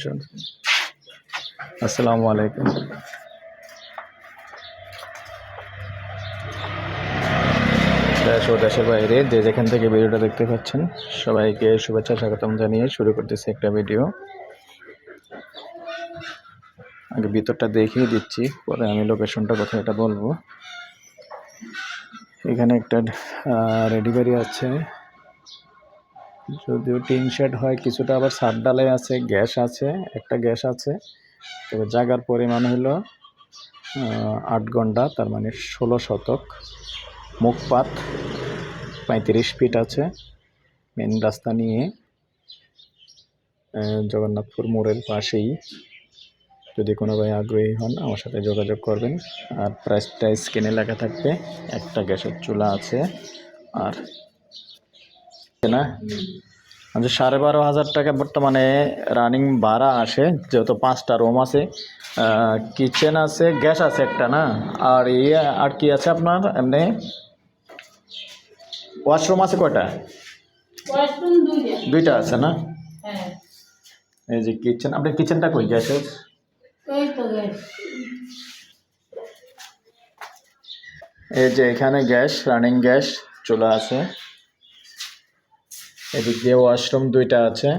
Location. আসসালামু আলাইকুম। দেশ ও দেশের বাইরে যে যেখান থেকে ভিডিওটা দেখতে পাচ্ছেন সবাইকে শুভেচ্ছা স্বাগতম জানিয়ে শুরু করতেছি একটা ভিডিও। আগে ভিতরটা দেখিয়ে দিচ্ছি, পরে আমি লোকেশনটা কোথায় এটা বলবো। এখানে একটা রেডি বাড়ি আছে, যদিও টিন শেড হয়, কিছুটা আবার ছাদ ডালাই আছে, গ্যাস আছে, একটা গ্যাস আছে। তবে জায়গার পরিমাণ হলো 8 ঘন্টা, তার মানে 16 শতক। মুখপাত 35 ফিট আছে। মেন রাস্তা নিয়ে জগন্নাথপুর মোড়ের পাশেই। যদি কোনো ভাই আগ্রহী হন আমার সাথে যোগাযোগ করবেন। আর প্রাইসটা স্ক্রিনে লেখা থাকবে। একটা গ্যাসের চুলা আছে আর না 12,500 টাকা বর্তমানে রানিং ভাড়া আসে, যেহেতু 5টা রুম আছে, কিচেন আছে, গ্যাস আছে একটা না, আর আর কি আছে আপনার এমনি ওয়াশরুম আছে কয়টা? ওয়াশরুম দুইটা আছে না? হ্যাঁ। এই যে কিচেন, আপনার কিচেনটা কই গ্যাসের? ওই তো গ্যাস। এই যে এখানে গ্যাস, রানিং গ্যাস চুলা আছে। এদিক দিয়ে ওয়াশরুম 2টা আছে।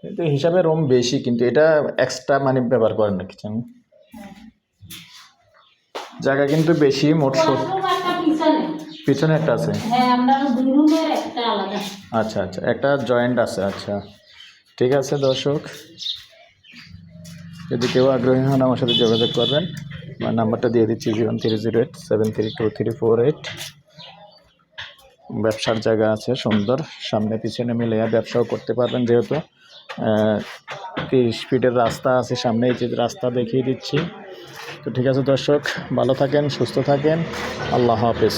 এটা হিসাবে রুম বেশি, কিন্তু এটা এক্সট্রা মানে ব্যবহার করেন না কিচেন। জায়গা কিন্তু বেশি, মোট পিছনে একটা আছে। আচ্ছা আচ্ছা, একটা জয়েন্ট আছে। আচ্ছা ঠিক আছে দর্শক, যদি কেউ আগ্রহী হন আমার সাথে যোগাযোগ করবেন। আমার নাম্বারটা দিয়ে দিচ্ছি 03087322348। ব্যবসার জায়গা আছে সুন্দর, সামনে পিছনে মিলে ব্যবসাও করতে পারবেন, যেহেতু 30 ফিটের রাস্তা আছে সামনে। এই যে রাস্তা দেখিয়ে দিচ্ছি। তো ঠিক আছে দর্শক, ভালো থাকেন, সুস্থ থাকেন, আল্লাহ হাফেজ।